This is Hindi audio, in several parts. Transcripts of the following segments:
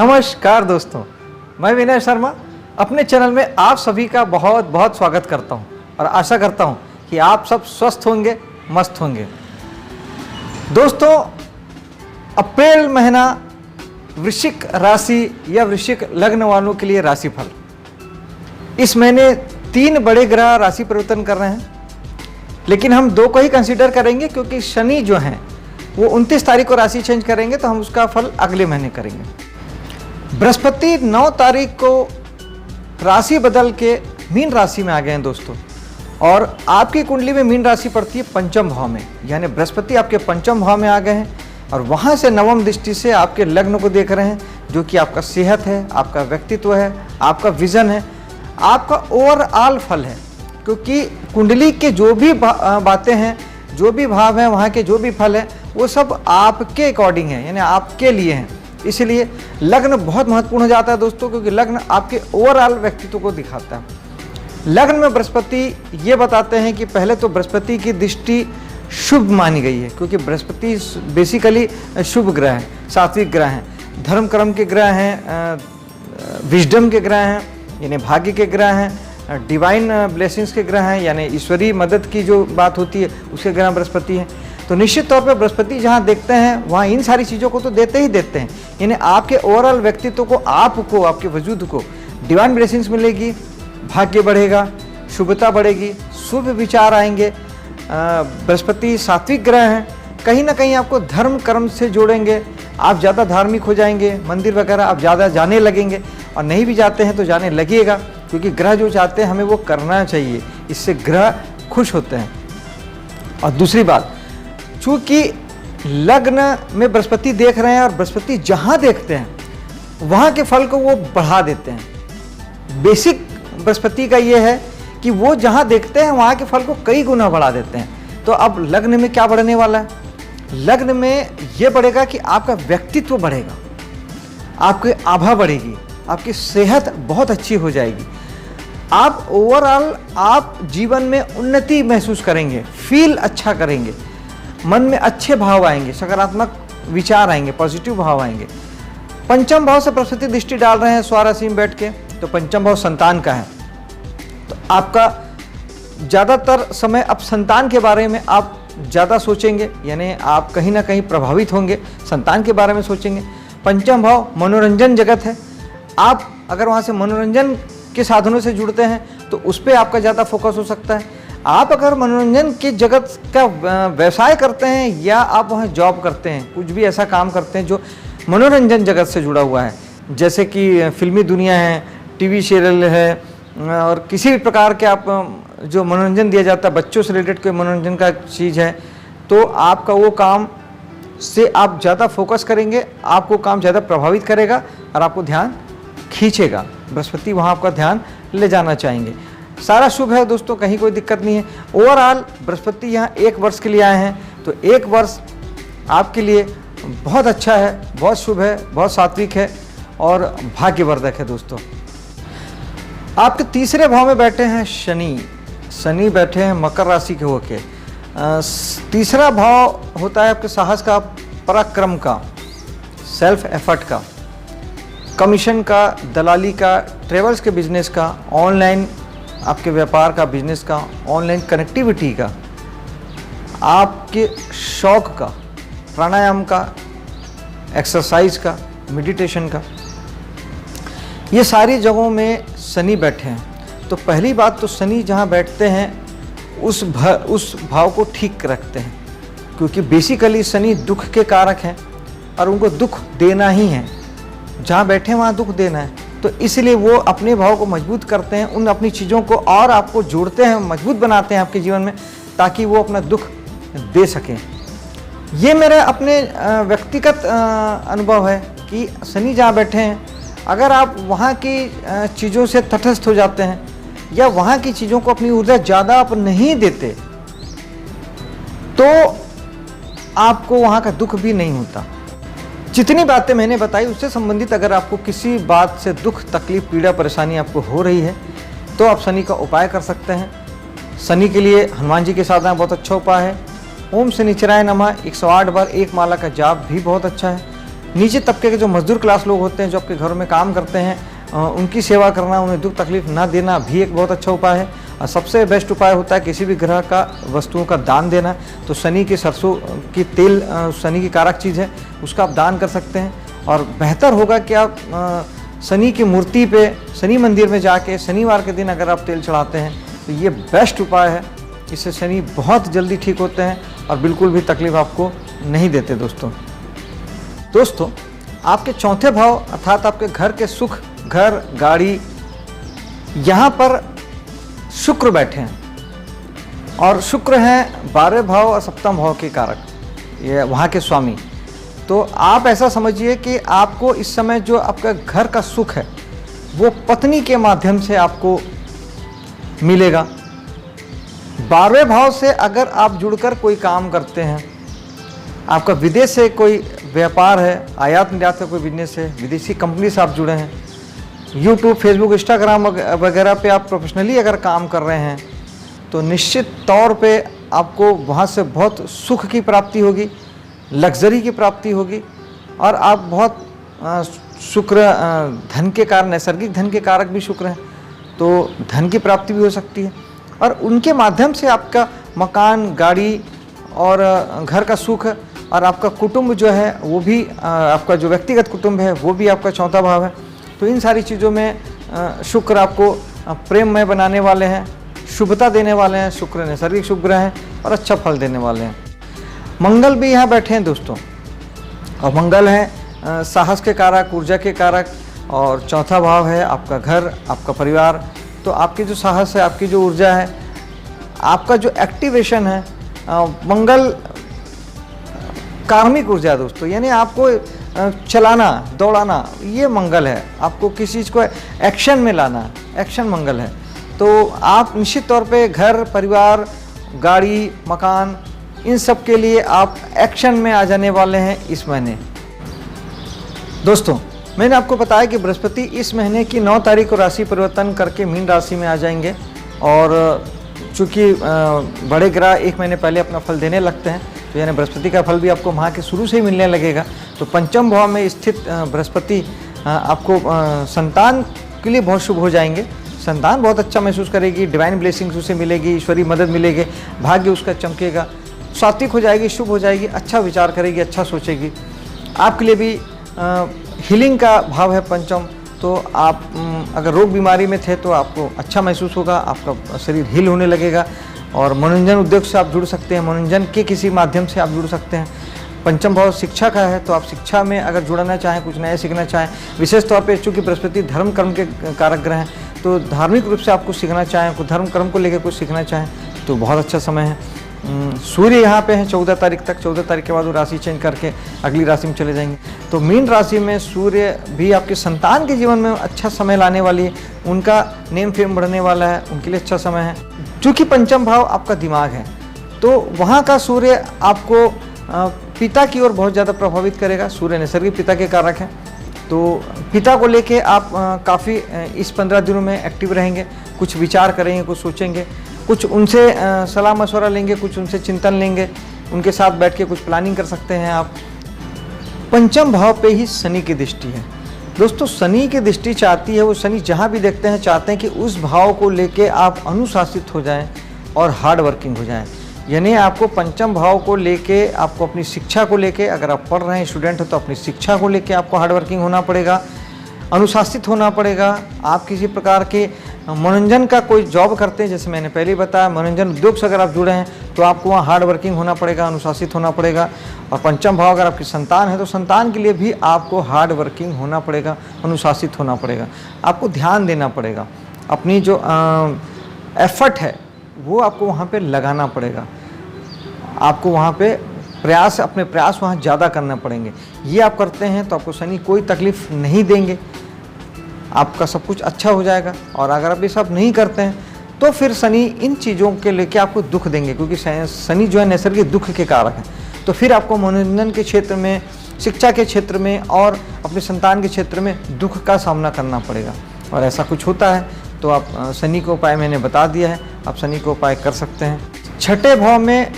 नमस्कार दोस्तों, मैं विनय शर्मा अपने चैनल में आप सभी का बहुत बहुत स्वागत करता हूं और आशा करता हूं कि आप सब स्वस्थ होंगे, मस्त होंगे। दोस्तों, अप्रैल महीना वृश्चिक राशि या वृश्चिक लग्न वालों के लिए राशिफल। इस महीने 3 बड़े ग्रह राशि परिवर्तन कर रहे हैं, लेकिन हम 2 को ही कंसीडर करेंगे क्योंकि शनि जो हैं वो 29 तारीख को राशि चेंज करेंगे, तो हम उसका फल अगले महीने करेंगे। बृहस्पति 9 तारीख को राशि बदल के मीन राशि में आ गए हैं दोस्तों, और आपकी कुंडली में मीन राशि पड़ती है पंचम भाव में, यानी बृहस्पति आपके पंचम भाव में आ गए हैं और वहाँ से नवम दृष्टि से आपके लग्न को देख रहे हैं, जो कि आपका सेहत है, आपका व्यक्तित्व है, आपका विजन है, आपका ओवरऑल फल है। क्योंकि कुंडली के जो भी बातें हैं, जो भी भाव हैं, वहाँ के जो भी फल हैं, वो सब आपके अकॉर्डिंग है, यानी आपके लिए हैं। इसलिए लग्न बहुत महत्वपूर्ण हो जाता है दोस्तों, क्योंकि लग्न आपके ओवरऑल व्यक्तित्व को दिखाता है। लग्न में बृहस्पति ये बताते हैं कि पहले तो बृहस्पति की दृष्टि शुभ मानी गई है, क्योंकि बृहस्पति बेसिकली शुभ ग्रह है, सात्विक ग्रह हैं, धर्म कर्म के ग्रह हैं, विजडम के ग्रह हैं, यानी भाग्य के ग्रह हैं, डिवाइन ब्लेसिंग्स के ग्रह हैं, यानी ईश्वरीय मदद की जो बात होती है उसके ग्रह बृहस्पति हैं। तो निश्चित तौर पे बृहस्पति जहाँ देखते हैं वहाँ इन सारी चीज़ों को तो देते ही देते हैं, यानी आपके ओवरऑल व्यक्तित्व को, आपको, आपके वजूद को डिवाइन ब्लेसिंग्स मिलेगी, भाग्य बढ़ेगा, शुभता बढ़ेगी, शुभ विचार आएंगे। बृहस्पति सात्विक ग्रह हैं, कहीं ना कहीं आपको धर्म कर्म से जोड़ेंगे, आप ज़्यादा धार्मिक हो जाएंगे, मंदिर वगैरह आप ज़्यादा जाने लगेंगे, और नहीं भी जाते हैं तो जाने लगिएगा, क्योंकि ग्रह जो चाहते हैं हमें वो करना चाहिए, इससे ग्रह खुश होते हैं। और दूसरी बात, चूँकि लग्न में बृहस्पति देख रहे हैं और बृहस्पति जहाँ देखते हैं वहाँ के फल को वो बढ़ा देते हैं। बेसिक बृहस्पति का ये है कि वो जहाँ देखते हैं वहाँ के फल को कई गुना बढ़ा देते हैं। तो अब लग्न में क्या बढ़ने वाला है? लग्न में ये बढ़ेगा कि आपका व्यक्तित्व बढ़ेगा, आपकी आभा बढ़ेगी, आपकी सेहत बहुत अच्छी हो जाएगी, आप ओवरऑल आप जीवन में उन्नति महसूस करेंगे, फील अच्छा करेंगे, मन में अच्छे भाव आएंगे, सकारात्मक विचार आएंगे, पॉजिटिव भाव आएंगे। पंचम भाव से बृहस्पति दृष्टि डाल रहे हैं स्वराशि में बैठ के, तो पंचम भाव संतान का है, तो आपका ज़्यादातर समय अब संतान के बारे में आप ज़्यादा सोचेंगे, यानी आप कहीं ना कहीं प्रभावित होंगे, संतान के बारे में सोचेंगे। पंचम भाव मनोरंजन जगत है, आप अगर वहाँ से मनोरंजन के साधनों से जुड़ते हैं तो उस पर आपका ज़्यादा फोकस हो सकता है। आप अगर मनोरंजन के जगत का व्यवसाय करते हैं या आप वहाँ जॉब करते हैं, कुछ भी ऐसा काम करते हैं जो मनोरंजन जगत से जुड़ा हुआ है, जैसे कि फिल्मी दुनिया है, टीवी सीरियल है, और किसी भी प्रकार के आप जो मनोरंजन दिया जाता है, बच्चों से रिलेटेड कोई मनोरंजन का चीज़ है, तो आपका वो काम से आप ज़्यादा फोकस करेंगे, आपको काम ज़्यादा प्रभावित करेगा और आपको ध्यान खींचेगा। बृहस्पति वहाँ आपका ध्यान ले जाना चाहेंगे। सारा शुभ है दोस्तों, कहीं कोई दिक्कत नहीं है। ओवरऑल बृहस्पति यहाँ 1 वर्ष के लिए आए हैं, तो 1 वर्ष आपके लिए बहुत अच्छा है, बहुत शुभ है, बहुत सात्विक है और भाग्यवर्धक है दोस्तों। आपके तीसरे भाव में बैठे हैं शनि बैठे हैं मकर राशि के होके। तीसरा भाव होता है आपके साहस का, पराक्रम का, सेल्फ एफर्ट का, कमीशन का, दलाली का, ट्रेवल्स के बिजनेस का, ऑनलाइन आपके व्यापार का, बिजनेस का, ऑनलाइन कनेक्टिविटी का, आपके शौक का, प्राणायाम का, एक्सरसाइज का, मेडिटेशन का, ये सारी जगहों में शनि बैठे हैं। तो पहली बात तो शनि जहाँ बैठते हैं उस भाव को ठीक रखते हैं, क्योंकि बेसिकली शनि दुख के कारक हैं और उनको दुख देना ही है, जहाँ बैठे हैं वहाँ दुख देना है। तो इसलिए वो अपने भाव को मजबूत करते हैं, उन अपनी चीज़ों को और आपको जोड़ते हैं, मजबूत बनाते हैं आपके जीवन में, ताकि वो अपना दुख दे सकें। ये मेरा अपने व्यक्तिगत अनुभव है कि शनि जहाँ बैठे हैं, अगर आप वहाँ की चीज़ों से तटस्थ हो जाते हैं या वहाँ की चीज़ों को अपनी ऊर्जा ज़्यादा आप नहीं देते, तो आपको वहाँ का दुख भी नहीं होता। जितनी बातें मैंने बताई उससे संबंधित अगर आपको किसी बात से दुख, तकलीफ, पीड़ा, परेशानी आपको हो रही है, तो आप शनि का उपाय कर सकते हैं। शनि के लिए हनुमान जी के साधना बहुत अच्छा उपाय है। ओम शनिचराय नमः 108 बार 1 माला का जाप भी बहुत अच्छा है। नीचे तबके के जो मजदूर क्लास लोग होते हैं, जो आपके घरों में काम करते हैं, उनकी सेवा करना, उन्हें दुख तकलीफ ना देना भी एक बहुत अच्छा उपाय है। और सबसे बेस्ट उपाय होता है किसी भी ग्रह का वस्तुओं का दान देना। तो शनि की सरसों की तेल शनि की कारक चीज़ है, उसका आप दान कर सकते हैं। और बेहतर होगा कि आप शनि की मूर्ति पे शनि मंदिर में जाके शनिवार के दिन अगर आप तेल चढ़ाते हैं तो ये बेस्ट उपाय है। इससे शनि बहुत जल्दी ठीक होते हैं और बिल्कुल भी तकलीफ आपको नहीं देते। दोस्तों आपके चौथे भाव अर्थात आपके घर के सुख, घर, गाड़ी, यहाँ पर शुक्र बैठे हैं और शुक्र हैं 12 भाव और सप्तम भाव के कारक, ये वहाँ के स्वामी। तो आप ऐसा समझिए कि आपको इस समय जो आपका घर का सुख है वो पत्नी के माध्यम से आपको मिलेगा। 12वें भाव से अगर आप जुड़कर कोई काम करते हैं, आपका विदेश से कोई व्यापार है, आयात निर्यात का कोई बिजनेस है, विदेशी कंपनी से आप जुड़े हैं, यूट्यूब, फेसबुक, इंस्टाग्राम वगैरह पे आप प्रोफेशनली अगर काम कर रहे हैं, तो निश्चित तौर पे आपको वहाँ से बहुत सुख की प्राप्ति होगी, लग्जरी की प्राप्ति होगी और आप बहुत शुक्र धन के कारण, नैसर्गिक धन के कारक भी शुक्र हैं, तो धन की प्राप्ति भी हो सकती है और उनके माध्यम से आपका मकान, गाड़ी और घर का सुख और आपका कुटुंब जो है वो भी, आपका जो व्यक्तिगत कुटुंब है वो भी आपका चौथा भाव है। तो इन सारी चीज़ों में शुक्र आपको प्रेममय बनाने वाले हैं, शुभता देने वाले हैं। शुक्र नैसर्गिक शुभ ग्रह हैं और अच्छा फल देने वाले हैं। मंगल भी यहाँ बैठे हैं दोस्तों, और मंगल है साहस के कारक, ऊर्जा के कारक और चौथा भाव है आपका घर, आपका परिवार। तो आपकी जो साहस है, आपकी जो ऊर्जा है, आपका जो एक्टिवेशन है, मंगल कार्मिक ऊर्जा दोस्तों, यानी आपको चलाना, दौड़ाना, ये मंगल है। आपको किसी चीज़ को एक्शन में लाना, एक्शन मंगल है। तो आप निश्चित तौर पे घर, परिवार, गाड़ी, मकान, इन सब के लिए आप एक्शन में आ जाने वाले हैं इस महीने। दोस्तों मैंने आपको बताया कि बृहस्पति इस महीने की 9 तारीख को राशि परिवर्तन करके मीन राशि में आ जाएंगे और चूँकि बड़े ग्रह 1 महीने पहले अपना फल देने लगते हैं, तो यानी बृहस्पति का फल भी आपको वहाँ के शुरू से ही मिलने लगेगा। तो पंचम भाव में स्थित बृहस्पति आपको संतान के लिए बहुत शुभ हो जाएंगे। संतान बहुत अच्छा महसूस करेगी, डिवाइन ब्लेसिंग्स उसे मिलेगी, ईश्वरीय मदद मिलेगी, भाग्य उसका चमकेगा, सात्विक हो जाएगी, शुभ हो जाएगी, अच्छा विचार करेगी, अच्छा सोचेगी। आपके लिए भी हीलिंग का भाव है पंचम, तो आप अगर रोग बीमारी में थे तो आपको अच्छा महसूस होगा, आपका शरीर हील होने लगेगा। और मनोरंजन उद्योग से आप जुड़ सकते हैं, मनोरंजन के किसी माध्यम से आप जुड़ सकते हैं। पंचम भाव शिक्षा का है, तो आप शिक्षा में अगर जुड़ना चाहें, कुछ नया सीखना चाहें, विशेष तौर पे चूँकि बृहस्पति धर्म कर्म के कारक ग्रह हैं, तो धार्मिक रूप से आप कुछ सीखना चाहें, कुछ धर्म कर्म को लेकर कुछ सीखना चाहें तो बहुत अच्छा समय है। सूर्य यहाँ पे है 14 तारीख तक, 14 तारीख के बाद वो राशि चेंज करके अगली राशि में चले जाएंगे। तो मीन राशि में सूर्य भी आपके संतान के जीवन में अच्छा समय लाने वाली है, उनका नेम फेम बढ़ने वाला है, उनके लिए अच्छा समय है। चूँकि पंचम भाव आपका दिमाग है, तो वहाँ का सूर्य आपको पिता की ओर बहुत ज़्यादा प्रभावित करेगा। सूर्य नैसर्गिक पिता के कारक हैं, तो पिता को लेके आप काफ़ी इस 15 दिनों में एक्टिव रहेंगे, कुछ विचार करेंगे, कुछ सोचेंगे, कुछ उनसे सलाह मशवरा लेंगे, कुछ उनसे चिंतन लेंगे, उनके साथ बैठ के कुछ प्लानिंग कर सकते हैं आप। पंचम भाव पे ही शनि की दृष्टि है दोस्तों। शनि की दृष्टि चाहती है, वो शनि जहाँ भी देखते हैं चाहते हैं कि उस भाव को लेके आप अनुशासित हो जाएं और हार्ड वर्किंग हो जाएं। यानी आपको पंचम भाव को लेके, आपको अपनी शिक्षा को लेके, अगर आप पढ़ रहे हैं, स्टूडेंट हो, तो अपनी शिक्षा को लेके आपको हार्ड वर्किंग होना पड़ेगा, अनुशासित होना पड़ेगा। आप किसी प्रकार के मनोरंजन का कोई जॉब करते हैं, जैसे मैंने पहले बताया, मनोरंजन उद्योग से अगर आप जुड़े हैं तो आपको वहाँ हार्ड वर्किंग होना पड़ेगा, अनुशासित होना पड़ेगा। और पंचम भाव अगर आपकी संतान है तो संतान के लिए भी आपको हार्ड वर्किंग होना पड़ेगा, अनुशासित होना पड़ेगा, आपको ध्यान देना पड़ेगा, अपनी जो एफर्ट है वो आपको वहाँ पे लगाना पड़ेगा, आपको वहाँ पे प्रयास, अपने प्रयास वहाँ ज़्यादा करना पड़ेंगे। ये आप करते हैं तो आपको शनि कोई तकलीफ़ नहीं देंगे, आपका सब कुछ अच्छा हो जाएगा। और अगर आप ये सब नहीं करते हैं तो फिर शनि इन चीज़ों के लेके आपको दुख देंगे, क्योंकि शनि जो है नैसर्गिक दुख के कारक है। तो फिर आपको मनोरंजन के क्षेत्र में, शिक्षा के क्षेत्र में और अपने संतान के क्षेत्र में दुख का सामना करना पड़ेगा। और ऐसा कुछ होता है तो आप शनि का उपाय मैंने बता दिया है, आप शनि का उपाय कर सकते हैं। छठे भाव में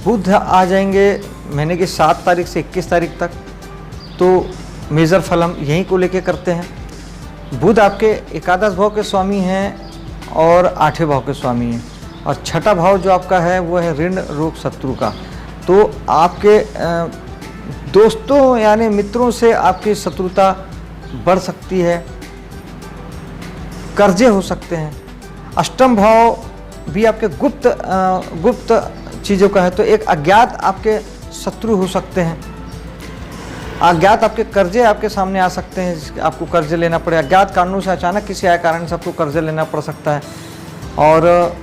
बुध आ जाएंगे महीने की 7 तारीख से 21 तारीख तक। तो मेजर फल हम यहीं को लेके करते हैं। बुध आपके एकादश भाव के स्वामी हैं और 8वें भाव के स्वामी हैं, और छठा भाव जो आपका है वो है ऋण रोग शत्रु का। तो आपके दोस्तों यानी मित्रों से आपकी शत्रुता बढ़ सकती है, कर्जे हो सकते हैं। अष्टम भाव भी आपके गुप्त चीज़ों का है, तो एक अज्ञात आपके शत्रु हो सकते हैं, अज्ञात आपके कर्जे आपके सामने आ सकते हैं, आपको कर्जे लेना पड़े, अज्ञात कारणों से अचानक किसी आए कारण से आपको कर्जे लेना पड़ सकता है। और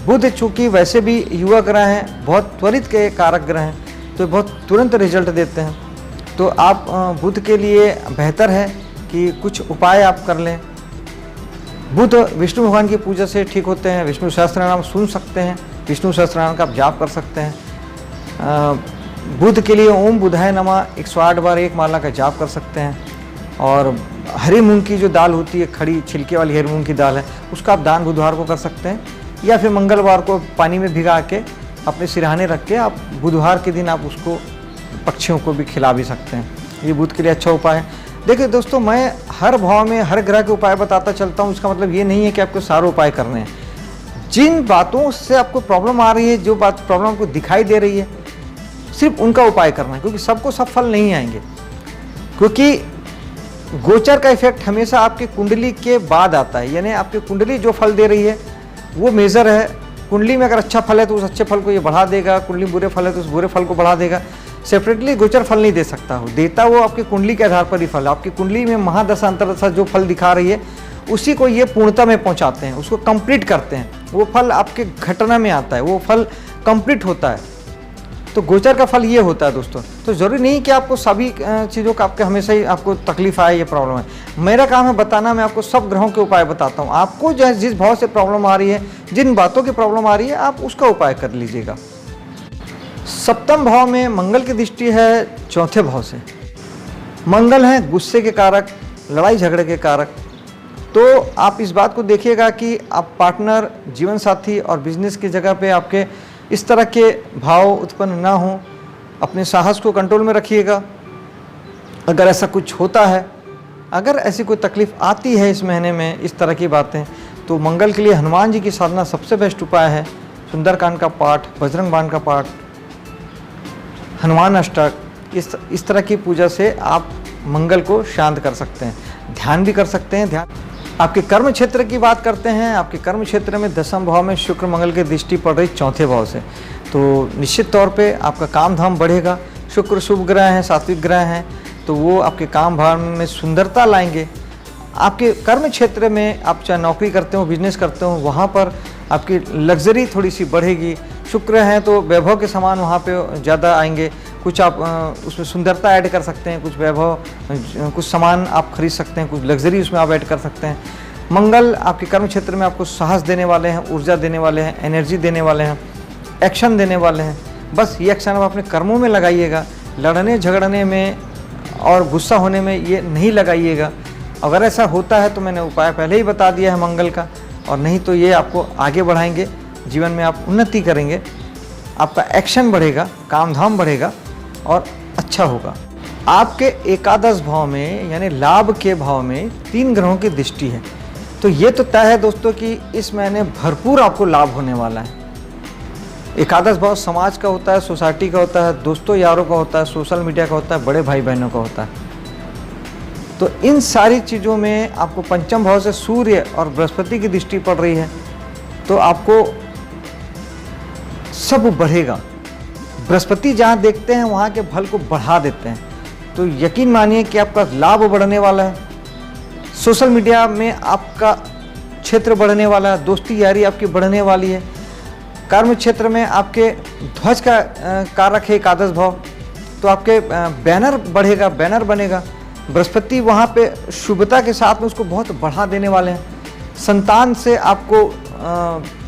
बुध चूँकि वैसे भी युवा ग्रह हैं, बहुत त्वरित के कारक ग्रह हैं, तो बहुत तुरंत रिजल्ट देते हैं। तो आप बुध के लिए बेहतर है कि कुछ उपाय आप कर लें। बुध विष्णु भगवान की पूजा से ठीक होते हैं, विष्णु सहस्त्रनाम सुन सकते हैं, विष्णु सहस्त्रनाम का आप जाप कर सकते हैं। बुध के लिए ओम बुधाय नमः 108 बार एक माला का जाप कर सकते हैं। और हरी मूंग की जो दाल होती है, खड़ी छिलके वाली हरी मूंग की दाल है, उसका आप दान बुधवार को कर सकते हैं, या फिर मंगलवार को पानी में भिगा के अपने सिरहाने रख के आप बुधवार के दिन आप उसको पक्षियों को भी खिला भी सकते हैं। ये बुध के लिए अच्छा उपाय है। देखिए दोस्तों, मैं हर भाव में हर ग्रह के उपाय बताता चलता हूँ, इसका मतलब ये नहीं है कि आपको सारे उपाय करने हैं। जिन बातों से आपको प्रॉब्लम आ रही है, जो बात प्रॉब्लम आपको दिखाई दे रही है, सिर्फ उनका उपाय करना है, क्योंकि सबको सब फल नहीं आएंगे। क्योंकि गोचर का इफेक्ट हमेशा आपकी कुंडली के बाद आता है, यानी आपकी कुंडली जो फल दे रही है वो मेजर है। कुंडली में अगर अच्छा फल है तो उस अच्छे फल को ये बढ़ा देगा, कुंडली बुरे फल है तो उस बुरे फल को बढ़ा देगा। सेपरेटली गोचर फल नहीं दे सकता हो, देता वो आपकी कुंडली के आधार पर ही फल। आपकी कुंडली में महादशा अंतरदशा जो फल दिखा रही है उसी को ये पूर्णता में पहुंचाते हैं, उसको कंप्लीट करते हैं। वो फल आपके घटना में आता है, वो फल कंप्लीट होता है। तो गोचर का फल ये होता है दोस्तों। तो ज़रूरी नहीं कि आपको सभी चीज़ों का आपके हमेशा ही आपको तकलीफ आए, ये प्रॉब्लम है। मेरा काम है बताना, मैं आपको सब ग्रहों के उपाय बताता हूँ। आपको जो है जिस भाव से प्रॉब्लम आ रही है, जिन बातों की प्रॉब्लम आ रही है, आप उसका उपाय कर लीजिएगा। सप्तम भाव में मंगल की दृष्टि है चौथे भाव से। मंगल है गुस्से के कारक, लड़ाई झगड़े के कारक। तो आप इस बात को देखिएगा कि आप पार्टनर, जीवन साथी और बिजनेस की जगह पे आपके इस तरह के भाव उत्पन्न ना हो। अपने साहस को कंट्रोल में रखिएगा। अगर ऐसा कुछ होता है, अगर ऐसी कोई तकलीफ आती है इस महीने में, इस तरह की बातें, तो मंगल के लिए हनुमान जी की साधना सबसे बेस्ट उपाय है। सुंदरकांड का पाठ, बजरंग बाण का पाठ, हनुमान अष्टक, इस तरह की पूजा से आप मंगल को शांत कर सकते हैं। ध्यान भी कर सकते हैं। ध्यान आपके कर्म क्षेत्र की बात करते हैं। आपके कर्म क्षेत्र में दशम भाव में शुक्र मंगल की दृष्टि पड़ रही चौथे भाव से, तो निश्चित तौर पे आपका काम धाम बढ़ेगा। शुक्र शुभ ग्रह हैं, सात्विक ग्रह हैं, तो वो आपके काम भाव में सुंदरता लाएंगे। आपके कर्म क्षेत्र में आप चाहे नौकरी करते हो, बिजनेस करते हो, वहाँ पर आपकी लग्जरी थोड़ी सी बढ़ेगी। शुक्र हैं तो वैभव के समान वहाँ पे ज़्यादा आएंगे। कुछ आप उसमें सुंदरता ऐड कर सकते हैं, कुछ वैभव, कुछ सामान आप खरीद सकते हैं, कुछ लग्जरी उसमें आप ऐड कर सकते हैं। मंगल आपके कर्म क्षेत्र में आपको साहस देने वाले हैं, ऊर्जा देने वाले हैं, एनर्जी देने वाले हैं, एक्शन देने वाले हैं। बस ये एक्शन आप अपने कर्मों में लगाइएगा, लड़ने झगड़ने में और गुस्सा होने में ये नहीं लगाइएगा। अगर ऐसा होता है तो मैंने उपाय पहले ही बता दिया है मंगल का, और नहीं तो ये आपको आगे बढ़ाएंगे, जीवन में आप उन्नति करेंगे, आपका एक्शन बढ़ेगा, काम धाम बढ़ेगा और अच्छा होगा। आपके एकादश भाव में यानी लाभ के भाव में 3 ग्रहों की दृष्टि है, तो ये तो तय है दोस्तों कि इस महीने भरपूर आपको लाभ होने वाला है। एकादश भाव समाज का होता है, सोसाइटी का होता है, दोस्तों यारों का होता है, सोशल मीडिया का होता है, बड़े भाई बहनों का होता है। तो इन सारी चीज़ों में आपको पंचम भाव से सूर्य और बृहस्पति की दृष्टि पड़ रही है, तो आपको सब बढ़ेगा। बृहस्पति जहाँ देखते हैं वहाँ के फल को बढ़ा देते हैं, तो यकीन मानिए कि आपका लाभ बढ़ने वाला है। सोशल मीडिया में आपका क्षेत्र बढ़ने वाला है, दोस्ती यारी आपकी बढ़ने वाली है। कर्म क्षेत्र में आपके ध्वज का कारक है एकादश भाव, तो आपके बैनर बढ़ेगा, बैनर बनेगा। बृहस्पति वहाँ पे शुभता के साथ में उसको बहुत बढ़ा देने वाले हैं। संतान से आपको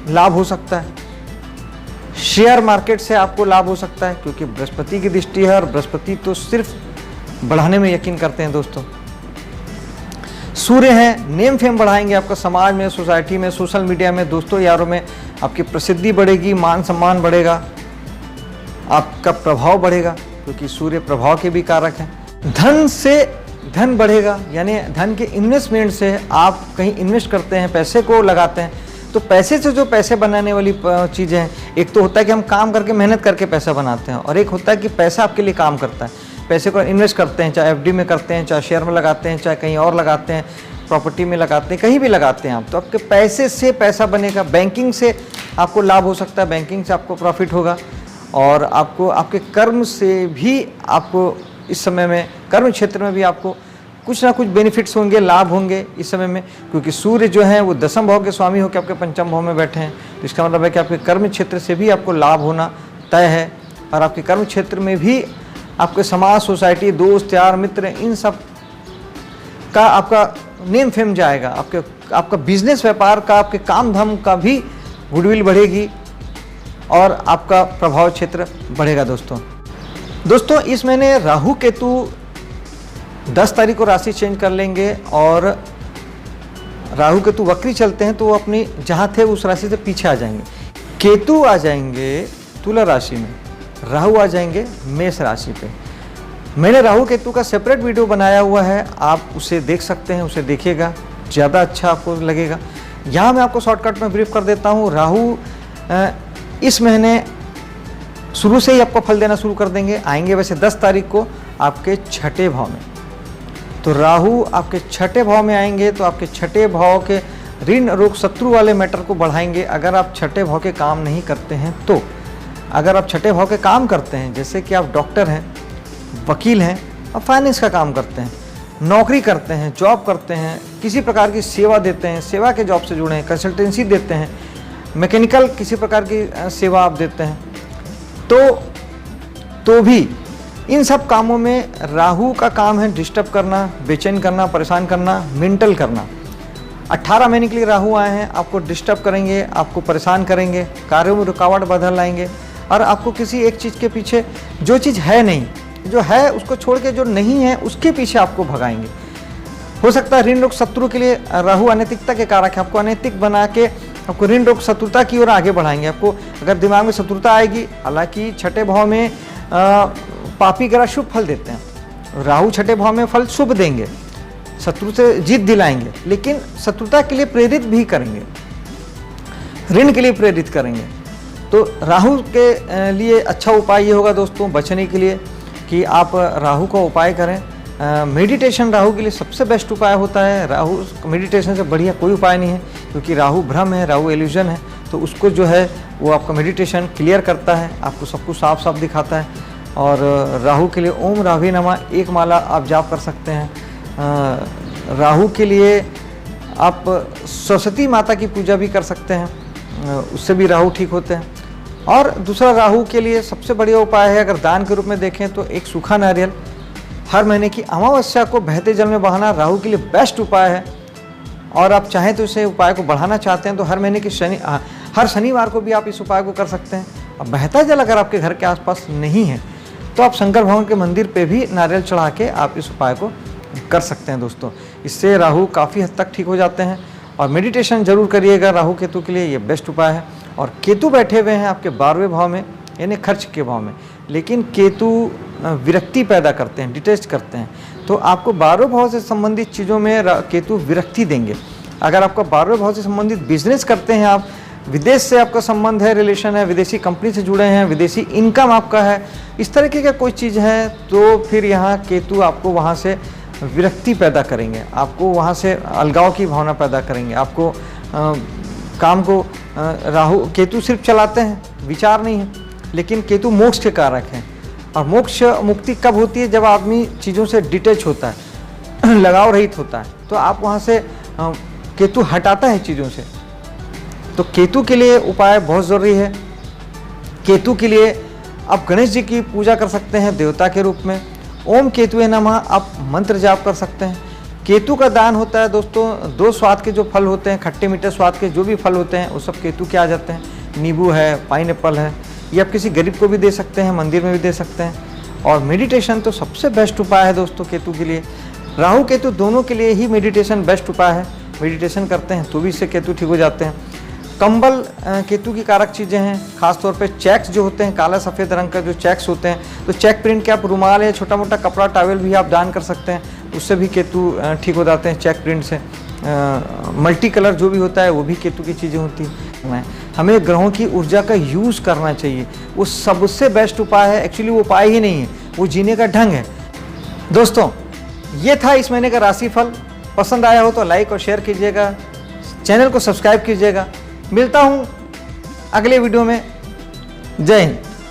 लाभ हो सकता है, शेयर मार्केट से आपको लाभ हो सकता है, क्योंकि बृहस्पति की दृष्टि है और बृहस्पति तो सिर्फ बढ़ाने में यकीन करते हैं दोस्तों। सूर्य हैं, नेम फेम बढ़ाएंगे आपका समाज में, सोसाइटी में, सोशल मीडिया में, दोस्तों यारों में आपकी प्रसिद्धि बढ़ेगी, मान सम्मान बढ़ेगा, आपका प्रभाव बढ़ेगा, क्योंकि सूर्य प्रभाव के भी कारक हैं। धन से धन बढ़ेगा, यानी धन के इन्वेस्टमेंट से आप कहीं इन्वेस्ट करते हैं, पैसे को लगाते हैं, तो पैसे से जो पैसे बनाने वाली चीज़ें हैं, एक तो होता है कि हम काम करके मेहनत करके पैसा बनाते हैं, और एक होता है कि पैसा आपके लिए काम करता है। पैसे को इन्वेस्ट करते हैं, चाहे एफडी में करते हैं, चाहे शेयर में लगाते हैं, चाहे कहीं और लगाते हैं, प्रॉपर्टी में लगाते हैं, कहीं भी लगाते हैं आप, तो आपके पैसे से पैसा बनेगा। बैंकिंग से आपको लाभ हो सकता है, बैंकिंग से आपको प्रॉफिट होगा, और आपको आपके कर्म से भी आपको इस समय में कर्म क्षेत्र में भी आपको कुछ ना कुछ बेनिफिट्स होंगे, लाभ होंगे इस समय में, क्योंकि सूर्य जो है वो दसम भाव के स्वामी होकर आपके पंचम भाव में बैठे हैं। तो इसका मतलब है कि आपके कर्म क्षेत्र से भी आपको लाभ होना तय है, और आपके कर्म क्षेत्र में भी आपके समाज, सोसाइटी, दोस्त यार, मित्र, इन सब का आपका नेम फेम जाएगा, आपका बिजनेस, व्यापार का, आपके काम धाम का भी गुडविल बढ़ेगी, और आपका प्रभाव क्षेत्र बढ़ेगा। दोस्तों इस महीने राहु केतु 10 तारीख को राशि चेंज कर लेंगे, और राहु केतु वक्री चलते हैं तो वो अपनी जहाँ थे उस राशि से पीछे आ जाएंगे। केतु आ जाएंगे तुला राशि में, राहु आ जाएंगे मेष राशि पे। मैंने राहु केतु का सेपरेट वीडियो बनाया हुआ है, आप उसे देख सकते हैं, उसे देखिएगा, ज़्यादा अच्छा आपको लगेगा। यहाँ मैं आपको शॉर्टकट में ब्रीफ कर देता हूँ। राहु इस महीने शुरू से ही आपको फल देना शुरू कर देंगे, आएंगे वैसे 10 तारीख को आपके छठे भाव में। तो राहु आपके छठे भाव में आएंगे तो आपके छठे भाव के ऋण, रोग, शत्रु वाले मैटर को बढ़ाएंगे। अगर आप छठे भाव के काम नहीं करते हैं तो, अगर आप छठे भाव के काम करते हैं, जैसे कि आप डॉक्टर हैं, वकील हैं, आप फाइनेंस का काम करते हैं, नौकरी करते हैं, जॉब करते हैं, किसी प्रकार की सेवा देते हैं, सेवा के जॉब से जुड़े हैं, कंसल्टेंसी देते हैं, मैकेनिकल किसी प्रकार की सेवा आप देते हैं, तो भी इन सब कामों में राहु का काम है डिस्टर्ब करना, बेचैन करना, परेशान करना, मेंटल करना। 18 महीने के लिए राहु आए हैं, आपको डिस्टर्ब करेंगे, आपको परेशान करेंगे, कार्यों में रुकावट बाधा लाएंगे, और आपको किसी एक चीज़ के पीछे, जो चीज़ है नहीं, जो है उसको छोड़ के जो नहीं है उसके पीछे आपको भगाएंगे। हो सकता है ऋण रोग शत्रु के लिए राहु अनैतिकता के कारक है, आपको अनैतिक बना के आपको ऋण रोग शत्रुता की ओर आगे बढ़ाएंगे। आपको अगर दिमाग में शत्रुता आएगी, हालांकि छठे भाव में पापी ग्रह शुभ फल देते हैं, राहु छठे भाव में फल शुभ देंगे, शत्रु से जीत दिलाएंगे, लेकिन शत्रुता के लिए प्रेरित भी करेंगे, ऋण के लिए प्रेरित करेंगे। तो राहु के लिए अच्छा उपाय ये होगा दोस्तों, बचने के लिए, कि आप राहु का उपाय करें। मेडिटेशन राहु के लिए सबसे बेस्ट उपाय होता है। राहु मेडिटेशन से बढ़िया कोई उपाय नहीं है, क्योंकि राहु भ्रम है, राहु इल्यूजन है, तो उसको जो है वो आपका मेडिटेशन क्लियर करता है, आपको सब कुछ साफ साफ दिखाता है। और राहु के लिए ओम रावी नमा 1 माला आप जाप कर सकते हैं। राहु के लिए आप सरस्वती माता की पूजा भी कर सकते हैं, उससे भी राहु ठीक होते हैं। और दूसरा राहु के लिए सबसे बढ़िया उपाय है, अगर दान के रूप में देखें तो एक सूखा नारियल हर महीने की अमावस्या को बहते जल में बहाना राहु के लिए बेस्ट उपाय है। और आप चाहें तो इसे उपाय को बढ़ाना चाहते हैं तो हर महीने की हर शनिवार को भी आप इस उपाय को कर सकते हैं। अब बहता जल अगर आपके घर के आसपास नहीं है तो आप शंकर भगवान के मंदिर पे भी नारियल चढ़ा के आप इस उपाय को कर सकते हैं दोस्तों। इससे राहु काफ़ी हद तक ठीक हो जाते हैं। और मेडिटेशन जरूर करिएगा, राहु केतु के लिए ये बेस्ट उपाय है। और केतु बैठे हुए हैं आपके 12वें भाव में, यानी खर्च के भाव में, लेकिन केतु विरक्ति पैदा करते हैं, डिटेस्ट करते हैं, तो आपको 12वें भाव से संबंधित चीज़ों में केतु विरक्ति देंगे। अगर आपका 12वें भाव से संबंधित बिजनेस करते हैं आप, विदेश से आपका संबंध है, रिलेशन है, विदेशी कंपनी से जुड़े हैं, विदेशी इनकम आपका है, इस तरीके का कोई चीज़ है, तो फिर यहाँ केतु आपको वहाँ से विरक्ति पैदा करेंगे, आपको वहाँ से अलगाव की भावना पैदा करेंगे, आपको काम को राहु केतु सिर्फ चलाते हैं, विचार नहीं है, लेकिन केतु मोक्ष के कारक हैं। और मोक्ष मुक्ति कब होती है? जब आदमी चीज़ों से डिटैच होता है, लगाव रहित होता है, तो आप वहाँ से केतु हटाता है चीज़ों से। तो केतु के लिए उपाय बहुत ज़रूरी है। केतु के लिए आप गणेश जी की पूजा कर सकते हैं देवता के रूप में। ओम केतुए नमः आप मंत्र जाप कर सकते हैं। केतु का दान होता है दोस्तों, 2 स्वाद के जो फल होते हैं, खट्टे मीठे स्वाद के जो भी फल होते हैं वो सब केतु के आ जाते हैं। नींबू है, पाइनएप्पल है, ये आप किसी गरीब को भी दे सकते हैं, मंदिर में भी दे सकते हैं। और मेडिटेशन तो सबसे बेस्ट उपाय है दोस्तों केतु के लिए। राहु केतु दोनों के लिए ही मेडिटेशन बेस्ट उपाय है। मेडिटेशन करते हैं तो भी इससे केतु ठीक हो जाते हैं। कंबल केतु की कारक चीज़ें हैं, खासतौर पे चेक्स जो होते हैं, काला सफ़ेद रंग का जो चेक्स होते हैं, तो चेक प्रिंट के आप रुमाल या छोटा मोटा कपड़ा टॉवल भी आप दान कर सकते हैं, उससे भी केतु ठीक हो जाते हैं चेक प्रिंट से। मल्टी कलर जो भी होता है वो भी केतु की चीज़ें होती हैं। हमें ग्रहों की ऊर्जा का यूज़ करना चाहिए, वो सबसे बेस्ट उपाय है। एक्चुअली वो उपाय ही नहीं है, वो जीने का ढंग है। दोस्तों, ये था इस महीने का राशिफल। पसंद आया हो तो लाइक और शेयर कीजिएगा, चैनल को सब्सक्राइब कीजिएगा। मिलता हूँ अगले वीडियो में। जय हिंद।